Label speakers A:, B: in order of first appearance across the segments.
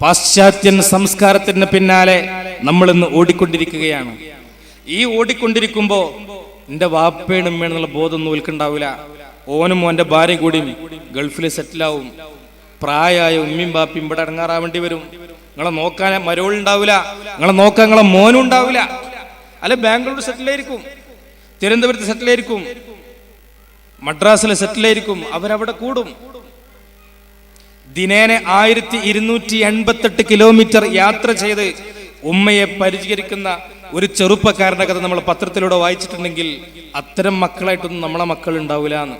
A: പാശ്ചാത്യൻ സംസ്കാരത്തിന് പിന്നാലെ നമ്മൾ ഇന്ന് ഓടിക്കൊണ്ടിരിക്കുകയാണ്. ഈ ഓടിക്കൊണ്ടിരിക്കുമ്പോ എന്റെ വാപ്പേണ് ഉമ്മേണെന്നുള്ള ബോധമൊന്നും ഓൽക്കുണ്ടാവില്ല. ഓനും ഓന്റെ ഭാര്യ കൂടിയും ഗൾഫിൽ സെറ്റിലാവും. പ്രായമായ ഉമ്മയും ബാപ്പയും ഇവിടെ ഇറങ്ങാറാവേണ്ടി വരും. നിങ്ങളെ നോക്കാൻ മരോളുണ്ടാവില്ല, നിങ്ങളെ നോക്കാൻ നിങ്ങളെ മോനും ഉണ്ടാവില്ല. അല്ലെ ബാംഗ്ലൂർ സെറ്റിലായിരിക്കും, തിരുവനന്തപുരത്ത് സെറ്റിലായിരിക്കും, മദ്രാസിൽ സെറ്റിലായിരിക്കും. അവരവിടെ കൂടും. ദിനേനെ 1288 കിലോമീറ്റർ യാത്ര ചെയ്ത് ഉമ്മയെ പരിചരിക്കുന്ന ഒരു ചെറുപ്പക്കാരന്റെ കഥ നമ്മൾ പത്രത്തിലൂടെ വായിച്ചിട്ടുണ്ടെങ്കിൽ അത്തരം മക്കളായിട്ടൊന്നും നമ്മളെ മക്കൾ ഉണ്ടാവില്ല എന്ന്.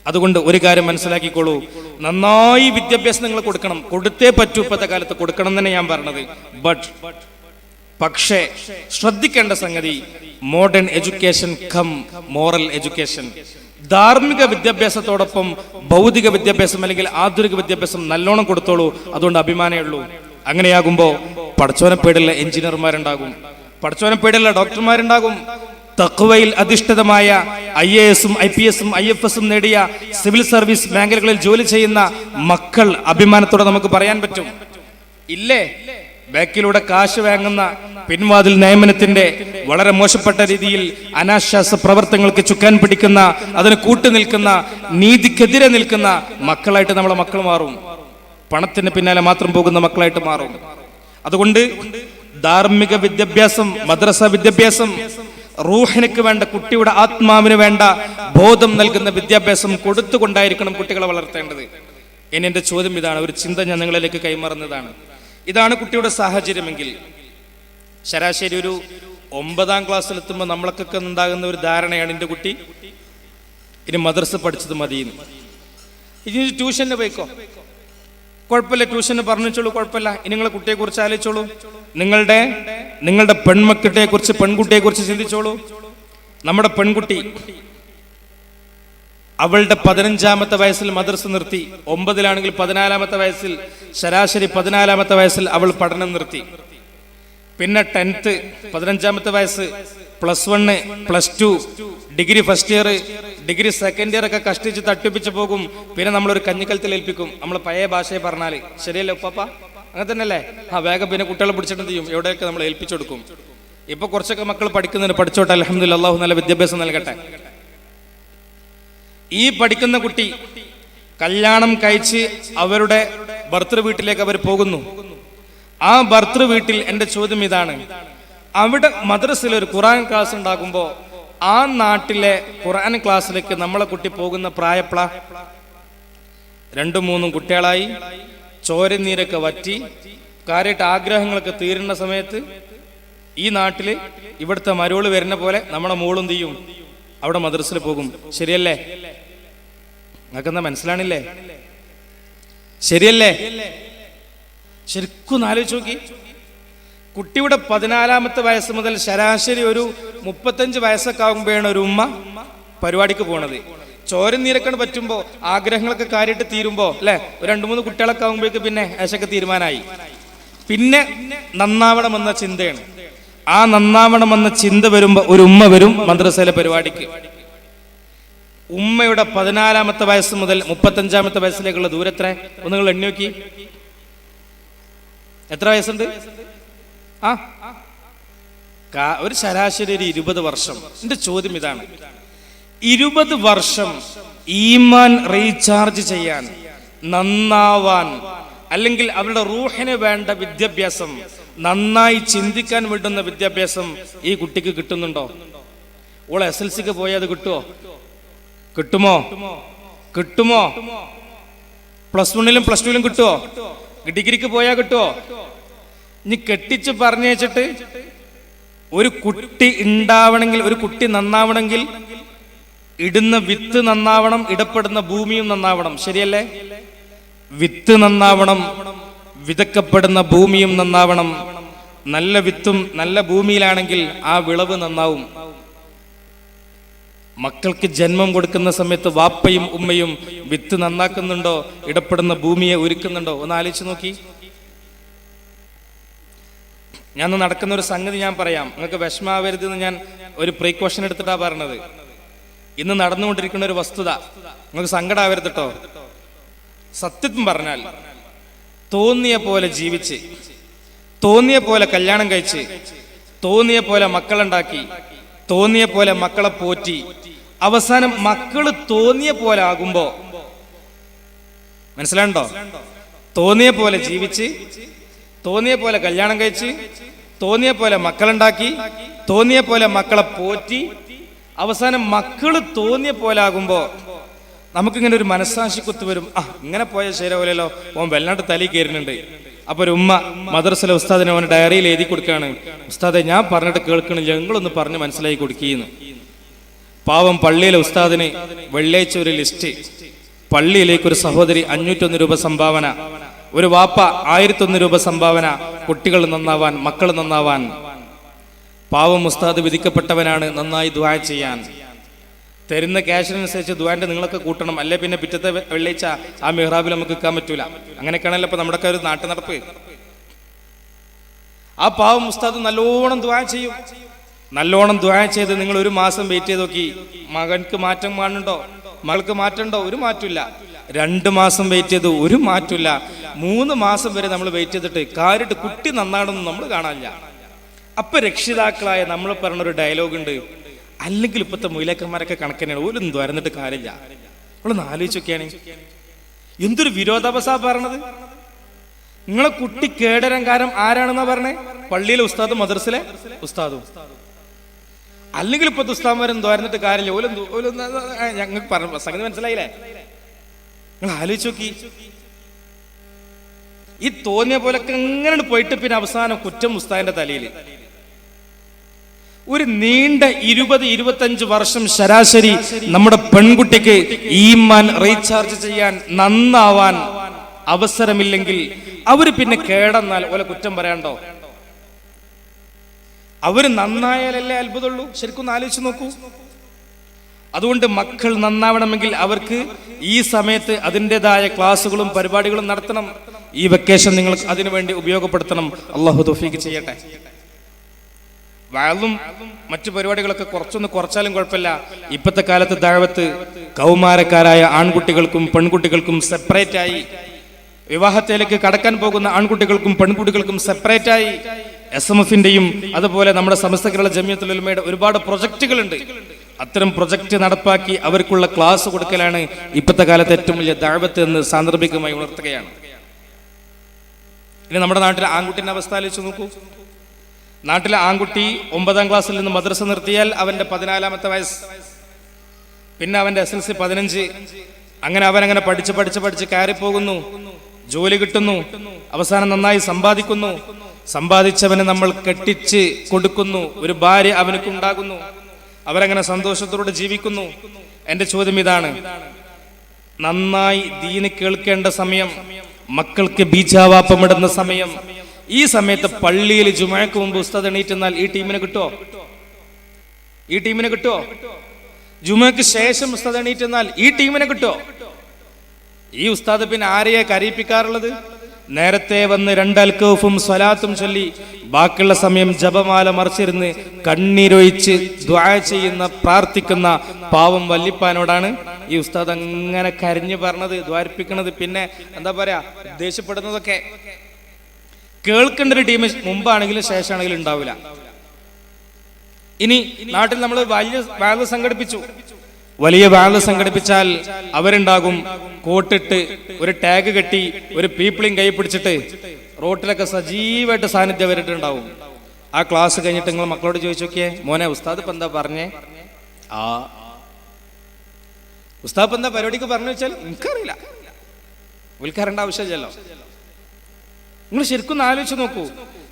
A: അതുകൊണ്ട് ഒരു കാര്യം മനസ്സിലാക്കിക്കോളൂ, നന്നായി വിദ്യാഭ്യാസം നിങ്ങൾ കൊടുക്കണം. കൊടുത്തേ പറ്റൂ, ഇപ്പോഴത്തെ കാലത്ത് കൊടുക്കണം തന്നെ ഞാൻ പറഞ്ഞത്. പക്ഷേ ശ്രദ്ധിക്കേണ്ട സംഗതി modern education cum moral education. ധാർമ്മിക വിദ്യാഭ്യാസത്തോടൊപ്പം ഭൗതിക വിദ്യാഭ്യാസം അല്ലെങ്കിൽ ആധുനിക വിദ്യാഭ്യാസം നല്ലോണം കൊടുത്തോളൂ. അതുകൊണ്ട് അഭിമാനമേ ഉള്ളൂ. അങ്ങനെയാകുമ്പോ പടച്ചോനെ പേടിയുള്ള എഞ്ചിനീയർമാരുണ്ടാകും, പടച്ചോനെ പേടിയുള്ള ഡോക്ടർമാരുണ്ടാകും. തഖ്വയിൽ അധിഷ്ഠിതമായ IAS, IPS, IFS നേടിയ സിവിൽ സർവീസ് മേഖലകളിൽ ജോലി ചെയ്യുന്ന മക്കൾ അഭിമാനത്തോടെ നമുക്ക് പറയാൻ പറ്റും. ഇല്ലേ? ബാക്കിലൂടെ കാശ് വാങ്ങുന്ന പിൻവാതിൽ നിയമനത്തിന്റെ വളരെ മോശപ്പെട്ട രീതിയിൽ അനാശാസ പ്രവർത്തനങ്ങൾക്ക് ചുക്കാൻ പിടിക്കുന്ന, അതിന് കൂട്ടുനിൽക്കുന്ന, നീതിക്കെതിരെ നിൽക്കുന്ന മക്കളായിട്ട് നമ്മളെ മക്കൾ മാറും. പണത്തിന് പിന്നാലെ മാത്രം പോകുന്ന മക്കളായിട്ട് മാറും. അതുകൊണ്ട് ധാർമ്മിക വിദ്യാഭ്യാസം, മദ്രസ വിദ്യാഭ്യാസം, റൂഹിനക്ക് വേണ്ട, കുട്ടിയുടെ ആത്മാവിന് വേണ്ട ബോധം നൽകുന്ന വിദ്യാഭ്യാസം കൊടുത്തുകൊണ്ടായിരിക്കണം കുട്ടികളെ വളർത്തേണ്ടത്. ഇനി എന്റെ ചോദ്യം ഇതാണ്, ഒരു ചിന്ത ഞാൻ നിങ്ങളിലേക്ക് കൈമാറുന്നതാണ്. ഇതാണ് കുട്ടിയുടെ സാഹചര്യമെങ്കിൽ ശരാശരി ഒരു 9ാം ക്ലാസ്സിലെത്തുമ്പോൾ നമ്മളൊക്കെ ഉണ്ടാകുന്ന ഒരു ധാരണയാണ്, എൻ്റെ കുട്ടി ഇനി മദ്രസ പഠിച്ചത് മതിയെന്ന്. ഇനി ട്യൂഷന് പോയിക്കോ, കുഴപ്പമില്ല, ട്യൂഷന് പറഞ്ഞോളൂ, കുഴപ്പമില്ല. ഇനി നിങ്ങളെ കുട്ടിയെ കുറിച്ച് ആലോചിച്ചോളൂ, നിങ്ങളുടെ പെൺമക്കളെ കുറിച്ച്, പെൺകുട്ടിയെ കുറിച്ച് ചിന്തിച്ചോളൂ. നമ്മുടെ പെൺകുട്ടി അവളുടെ 15ാമത്തെ വയസ്സിൽ മദ്രസ നിർത്തി, 9ലാണെങ്കിൽ 14ാമത്തെ വയസ്സിൽ, ശരാശരി 14ാമത്തെ വയസ്സിൽ അവൾ പഠനം നിർത്തി. പിന്നെ 10th 15ാമത്തെ വയസ്സ്, +1, +2, degree first year, degree second year ഒക്കെ കഷ്ടിച്ച് തട്ടിപ്പിച്ച് പോകും. പിന്നെ നമ്മളൊരു കഞ്ഞിക്കലത്തിൽ ഏൽപ്പിക്കും. നമ്മൾ പഴയ ഭാഷയെ പറഞ്ഞാല് ശരിയല്ലേ ഉപ്പാപ്പ? അങ്ങനെ തന്നെയല്ലേ? വേഗം പിന്നെ കുട്ടികളെ പിടിച്ചിട്ട് ചെയ്യും, എവിടെയൊക്കെ നമ്മൾ ഏൽപ്പിച്ചു കൊടുക്കും. ഇപ്പൊ കുറച്ചൊക്കെ മക്കൾ പഠിക്കുന്നതിന് പഠിച്ചോട്ടെ, അൽഹംദുലില്ലാഹ്, അല്ലാഹു നല്ല വിദ്യാഭ്യാസം നൽകട്ടെ. ഈ പഠിക്കുന്ന കുട്ടി കല്യാണം കഴിച്ച് അവരുടെ ഭർത്തൃ വീട്ടിലേക്ക് അവർ പോകുന്നു. ആ ഭർത്തൃ വീട്ടിൽ എൻ്റെ ചോദ്യം ഇതാണ്, അവിടെ മദ്രസയിൽ ഒരു ഖുർആൻ ക്ലാസ് ഉണ്ടാകുമ്പോൾ ആ നാട്ടിലെ ഖുർആൻ ക്ലാസ്സിലേക്ക് നമ്മളെ കുട്ടി പോകുന്ന പ്രായപ്പള 2-3 കുട്ടികളായി, ചോരനീരൊക്കെ വറ്റി, കാര്യമായിട്ട് ആഗ്രഹങ്ങളൊക്കെ തീരുന്ന സമയത്ത് ഈ നാട്ടില് ഇവിടുത്തെ മരോള് വരുന്ന പോലെ നമ്മളെ മോളും ചെയ്യും, അവിടെ മദ്രസയിൽ പോകും. ശരിയല്ലേ? നിങ്ങൾക്കെന്താ മനസ്സിലാണില്ലേ? ശരിയല്ലേ? ശരിക്കും ആലോചിച്ച് നോക്കി. കുട്ടിയുടെ 14ാമത്തെ വയസ്സ് മുതൽ ശരാശരി ഒരു 35 വയസ്സൊക്കെ ആകുമ്പോഴാണ് ഒരു ഉമ്മ പരിപാടിക്ക് പോണത്. ചോരനീരക്കാണ് പറ്റുമ്പോ, ആഗ്രഹങ്ങളൊക്കെ കാര്യമായിട്ട് തീരുമ്പോ അല്ലെ, ഒരു 2-3 കുട്ടികളൊക്കെ ആകുമ്പോഴേക്ക് പിന്നെ ഏശൊക്കെ തീരുമാനമായി. പിന്നെ നന്നാവണമെന്ന ചിന്തയാണ്. ആ നന്നാവണമെന്ന ചിന്ത വരുമ്പോ ഒരു ഉമ്മ വരും മദ്രസയിലെ പരിപാടിക്ക്. ഉമ്മയുടെ 14ാമത്തെ വയസ്സ് മുതൽ 35ാമത്തെ വയസ്സിലേക്കുള്ള ദൂരത്ര ഒന്ന് നിങ്ങൾ എണ്ണി നോക്കി. എത്ര വയസ്സുണ്ട്? ഒരു ശരാശരി ഒരു 20 വർഷം. എന്റെ ചോദ്യം ഇതാണ്, 20 വർഷം ഈമാൻ റീചാർജ് ചെയ്യാൻ, നന്നാവാൻ, അല്ലെങ്കിൽ അവരുടെ റൂഹിന് വേണ്ട വിദ്യാഭ്യാസം, നന്നായി ചിന്തിക്കാൻ വേണ്ടുന്ന വിദ്യാഭ്യാസം ഈ കുട്ടിക്ക് കിട്ടുന്നുണ്ടോ? ഓളെ SLCക്ക് പോയാൽ അത് കിട്ടുമോ? കിട്ടുമോ? +1ലും +2ലും കിട്ടുമോ? ഡിഗ്രിക്ക് പോയാൽ കിട്ടുമോ? ഇനി കെട്ടിച്ച് പറഞ്ഞേച്ചിട്ട് ഒരു കുട്ടി ഉണ്ടാവണമെങ്കിൽ, ഒരു കുട്ടി നന്നാവണമെങ്കിൽ ഇടുന്ന വിത്ത് നന്നാവണം, ഇടപെടുന്ന ഭൂമിയും നന്നാവണം. ശരിയല്ലേ? വിത്ത് നന്നാവണം, വിതക്കപ്പെടുന്ന ഭൂമിയും നന്നാവണം. നല്ല വിത്തും നല്ല ഭൂമിയിലാണെങ്കിൽ ആ വിളവ് നന്നാവും. മക്കൾക്ക് ജന്മം കൊടുക്കുന്ന സമയത്ത് വാപ്പയും ഉമ്മയും വിത്ത് നന്നാക്കുന്നുണ്ടോ, ഇടപെടുന്ന ഭൂമിയെ ഒരുക്കുന്നുണ്ടോ? ഒന്ന് ആലോചിച്ച് നോക്കി. ഞാൻ നടക്കുന്ന ഒരു സംഗതി ഞാൻ പറയാം, നിങ്ങൾക്ക് വിഷമാവരുതെന്ന് ഞാൻ ഒരു പ്രീക്കോഷൻ എടുത്തിട്ടാണ് പറഞ്ഞത്. ഇന്ന് നടന്നുകൊണ്ടിരിക്കുന്ന ഒരു വസ്തുത, നിങ്ങൾക്ക് സങ്കടമാവരുത് കേട്ടോ. സത്യം പറഞ്ഞാൽ തോന്നിയ പോലെ ജീവിച്ച്, തോന്നിയ പോലെ കല്യാണം കഴിച്ച്, തോന്നിയ പോലെ മക്കളുണ്ടാക്കി, തോന്നിയ പോലെ മക്കളെ പോറ്റി, അവസാനം മക്കള് തോന്നിയ പോലെ ആകുമ്പോ, മനസ്സിലാണ്ടോ? തോന്നിയ പോലെ ജീവിച്ച്, തോന്നിയ പോലെ കല്യാണം കഴിച്ച്, തോന്നിയ പോലെ മക്കളുണ്ടാക്കി, തോന്നിയ പോലെ മക്കളെ പോറ്റി, അവസാനം മക്കള് തോന്നിയ പോലെ ആകുമ്പോ നമുക്കിങ്ങനെ ഒരു മനസ്സാക്ഷി കുത്തു വരും. ഇങ്ങനെ പോയ ശരിയാവില്ലല്ലോ, ഓൻ വല്ലാണ്ട് തലി കയറുന്നുണ്ട്. അപ്പൊ ഒരു ഉമ്മ മദ്രസയിലെ ഉസ്താദിനെ ഓന് ഡയറിയിൽ എഴുതി കൊടുക്കുകയാണ്, ഉസ്താദെ ഞാൻ പറഞ്ഞിട്ട് കേൾക്കണില്ല, ഞങ്ങളൊന്ന് പറഞ്ഞ് മനസ്സിലാക്കി കൊടുക്കുകയെന്ന്. പാവം പള്ളിയിലെ ഉസ്താദിന് വെള്ളിയാഴ്ച ഒരു ലിസ്റ്റ്, പള്ളിയിലേക്ക് ഒരു സഹോദരി 501 രൂപ സംഭാവന, ഒരു വാപ്പ 1001 രൂപ സംഭാവന, കുട്ടികൾ നന്നാവാൻ, മക്കൾ നന്നാവാൻ. പാവം ഉസ്താദ് വിധിക്കപ്പെട്ടവനാണ് നന്നായി ദുആ ചെയ്യാൻ. തരുന്ന ക്യാഷിനനുസരിച്ച് ദുആന്റെ നിങ്ങളൊക്കെ കൂട്ടണം, അല്ലെ പിന്നെ പിറ്റത്തെ വെള്ളിയാഴ്ച ആ മിഹ്റാബിൽ നമുക്ക് നിൽക്കാൻ പറ്റൂല. അങ്ങനെയൊക്കെയാണല്ലോ ഇപ്പൊ നമ്മുടെ ഒരു നാട്ടു നടപ്പ്. ആ പാവം ഉസ്താദ് നല്ലോണം ദുആ ചെയ്യും. നല്ലോണം ദുആ ചെയ്ത് നിങ്ങൾ ഒരു മാസം വെയിറ്റ് ചെയ്ത് നോക്കി, മകൻക്ക് മാറ്റം കാണുന്നുണ്ടോ, മകൾക്ക് മാറ്റമുണ്ടോ? ഒരു മാറ്റമില്ല. 2 മാസം വെയിറ്റ് ചെയ്തു, ഒരു മാറ്റമില്ല. 3 മാസം വരെ നമ്മൾ വെയിറ്റ് ചെയ്തിട്ട് കാര്യമായിട്ട് കുട്ടി നന്നാണെന്ന് നമ്മൾ കാണാനില്ല. അപ്പൊ രക്ഷിതാക്കളായ നമ്മൾ പറഞ്ഞൊരു ഡയലോഗ് ഉണ്ട്, അല്ലെങ്കിൽ ഇപ്പോഴത്തെ മൊയിലേക്കന്മാരൊക്കെ കണക്കന്നെയാണ്, ഓരൊന്നും തുറന്നിട്ട് കാര്യമില്ല. നമ്മളൊന്ന് ആലോചിച്ചൊക്കെയാണ് എന്തൊരു വിരോധാഭാസ പറയണത്. നിങ്ങളെ കുട്ടി കേടരാൻ കാരണം ആരാണെന്നാ പറഞ്ഞേ? പള്ളിയിലെ ഉസ്താദ്, മദ്രസിലെ ഉസ്താദും. അല്ലെങ്കിൽ ഇപ്പോഴത്തെ ഉസ്താദ്മാരും തുറന്നിട്ട് കാര്യമില്ല, ഞങ്ങൾക്ക് പറഞ്ഞ സംഗതി മനസ്സിലായില്ലേ? നിങ്ങൾ ആലോചിച്ച് നോക്കി. ഈ തോന്നിയ പോലൊക്കെ എങ്ങനെ പോയിട്ട് പിന്നെ അവസാനം കുറ്റം ഉസ്താദിന്റെ തലയിൽ. ഒരു നീണ്ട 20-25 വർഷം ശരാശരി നമ്മുടെ പെൺകുട്ടിക്ക് ഈമാൻ റീചാർജ് ചെയ്യാൻ, നന്നാവാൻ അവസരമില്ലെങ്കിൽ അവര് പിന്നെ കേടന്നാൽ ഓലെ കുറ്റം പറയാണ്ടോ? അവര് നന്നായാലല്ലേ അത്ഭുതമുള്ളൂ. ശരിക്കും ആലോചിച്ച് നോക്കൂ. അതുകൊണ്ട് മക്കൾ നന്നാവണമെങ്കിൽ അവർക്ക് ഈ സമയത്ത് അതിൻ്റെതായ ക്ലാസ്സുകളും പരിപാടികളും നടത്തണം. ഈ വെക്കേഷൻ നിങ്ങൾ അതിനുവേണ്ടി ഉപയോഗപ്പെടുത്തണം. അള്ളാഹു തൗഫീഖ് ചെയ്യട്ടെ. വഅളും മറ്റു പരിപാടികളൊക്കെ കുറച്ചാലും കുഴപ്പമില്ല. ഇപ്പോഴത്തെ കാലത്ത് ദഅവത്ത് കൗമാരക്കാരായ ആൺകുട്ടികൾക്കും പെൺകുട്ടികൾക്കും സെപ്പറേറ്റ് ആയി, വിവാഹത്തിലേക്ക് കടക്കാൻ പോകുന്ന ആൺകുട്ടികൾക്കും പെൺകുട്ടികൾക്കും സെപ്പറേറ്റ് ആയി SMF-ന്റെയും അതുപോലെ നമ്മുടെ സമസ്ത കേരള ജമിയത്തുൽ ഉലമയുടെ ഒരുപാട് പ്രൊജക്റ്റുകളുണ്ട്. അത്തരം പ്രൊജക്റ്റ് നടപ്പാക്കി അവർക്കുള്ള ക്ലാസ് കൊടുക്കലാണ് ഇപ്പോഴത്തെ കാലത്ത് ഏറ്റവും വലിയ ദഅവത്ത് എന്ന് സാന്ദർഭികമായി ഉണർത്തുകയാണ്. ഇനി നമ്മുടെ നാട്ടിലെ ആൺകുട്ടിന്റെ അവസ്ഥ ആലോചിച്ച് നോക്കൂ. നാട്ടിലെ ആൺകുട്ടി 9ാം ക്ലാസ്സിൽ നിന്ന് മദ്രസ നിർത്തിയാൽ അവന്റെ 14ാമത്തെ വയസ്സ്, പിന്നെ അവന്റെ SLC 15, അങ്ങനെ അവനങ്ങനെ പഠിച്ച് കയറിപ്പോകുന്നു, ജോലി കിട്ടുന്നു, അവസാനം നന്നായി സമ്പാദിക്കുന്നു. സമ്പാദിച്ചവനെ നമ്മൾ കെട്ടിച്ച് കൊടുക്കുന്നു, ഒരു ഭാര്യ അവനക്കുണ്ടാകുന്നു, അവരങ്ങനെ സന്തോഷത്തോടെ ജീവിക്കുന്നു. എന്റെ ചോദ്യം ഇതാണ്, നന്നായി ദീന് കേൾക്കേണ്ട സമയം, മക്കൾക്ക് ബീജാവാപ്പമിടുന്ന സമയം, ഈ സമയത്ത് പള്ളിയിൽ ജുമുഅക്ക് മുമ്പ് ഉസ്താദ് എണീറ്റെന്നാൽ ഈ ടീമിനെ കിട്ടുമോ? ഈ ടീമിനെ കിട്ടുമോ? ജുമുഅക്ക് ശേഷം ഉസ്താദ് എണീറ്റെന്നാൽ ഈ ടീമിനെ കിട്ടുമോ? ഈ ഉസ്താദ് പിന്നെ ആരെയെ കരയിപ്പിക്കാറുള്ളത്? നേരത്തെ വന്ന് 2 അൽക്കൗഫും സ്വലാത്തും ചൊല്ലി ബാക്കിയുള്ള സമയം ജപമാല മറിച്ചിരുന്ന് കണ്ണീരൊഴിച്ച് ദുആ ചെയ്യുന്ന, പ്രാർത്ഥിക്കുന്ന പാവം വല്ലിപ്പാനോടാണ് ഈ ഉസ്താദ് അങ്ങനെ കരഞ്ഞു പറഞ്ഞത്, ദ്വാരിപ്പിക്കണത്. പിന്നെ എന്താ പറയാ, ദേഷ്യപ്പെടുന്നതൊക്കെ കേൾക്കേണ്ട ഒരു ടീം മുമ്പാണെങ്കിലും ശേഷമാണെങ്കിലും ഉണ്ടാവില്ല. ഇനി നാട്ടിൽ നമ്മൾ വലിയ വാഴ സംഘടിപ്പിച്ചു, വലിയ വാഴ സംഘടിപ്പിച്ചാൽ അവരുണ്ടാകും കോട്ടിട്ട്, ഒരു ടാഗ് കെട്ടി, ഒരു പീപ്പിളിങ് കൈ പിടിച്ചിട്ട് റോട്ടിലൊക്കെ സജീവമായിട്ട് സാന്നിധ്യം വരിട്ടുണ്ടാവും. ആ ക്ലാസ് കഴിഞ്ഞിട്ട് നിങ്ങൾ മക്കളോട് ചോദിച്ചു നോക്കിയേ, മോനെ ഉസ്താദ് ഇപ്പൊ എന്താ പറഞ്ഞേ? ഉസ്താദ് ഇപ്പൊ എന്താ പരിപാടിക്ക് പറഞ്ഞു വെച്ചാൽ എനിക്കറിയില്ല, ഉൽക്കറിയേണ്ട ആവശ്യമില്ലല്ലോ. നിങ്ങൾ ശരിക്കും ആലോചിച്ച് നോക്കൂ.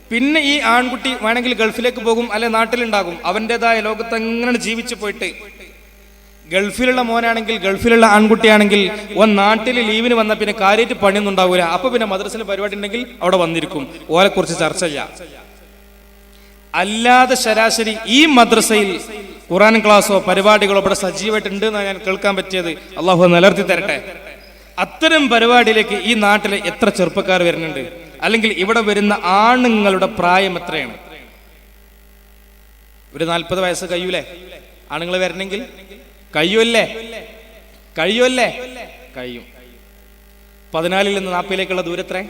A: പിന്നെ ഈ ആൺകുട്ടി വേണമെങ്കിൽ ഗൾഫിലേക്ക് പോകും, അല്ലെ നാട്ടിലുണ്ടാകും, അവൻ്റെതായ ലോകത്ത് എങ്ങനെ ജീവിച്ചു പോയിട്ട്. ഗൾഫിലുള്ള മോനാണെങ്കിൽ, ഗൾഫിലുള്ള ആൺകുട്ടിയാണെങ്കിൽ നാട്ടിൽ ലീവിന് വന്ന പിന്നെ കാര്യമായിട്ട് പണിയൊന്നും ഉണ്ടാവില്ല. അപ്പൊ പിന്നെ മദ്രസയിൽ പരിപാടി ഉണ്ടെങ്കിൽ അവിടെ വന്നിരിക്കും, ഓലെ കുറിച്ച് ചർച്ച ചെയ്യാം. അല്ലാതെ ശരാശരി ഈ മദ്രസയിൽ ഖുർആൻ ക്ലാസ്സോ പരിപാടികളോ ഇവിടെ സജീവമായിട്ടുണ്ട് എന്നാണ് ഞാൻ കേൾക്കാൻ പറ്റിയത്. അള്ളാഹു നിലർത്തി തരട്ടെ. അത്തരം പരിപാടിയിലേക്ക് ഈ നാട്ടിലെ എത്ര ചെറുപ്പക്കാർ വരുന്നുണ്ട്? അല്ലെങ്കിൽ ഇവിടെ വരുന്ന ആണുങ്ങളുടെ പ്രായം എത്രയാണ്? ഒരു 40 വയസ്സ് കഴിയൂലേ ആണുങ്ങൾ വരണമെങ്കിൽ? കഴിയുമല്ലേ? കഴിയും. 14 നിന്ന് 40 ദൂരത്രേ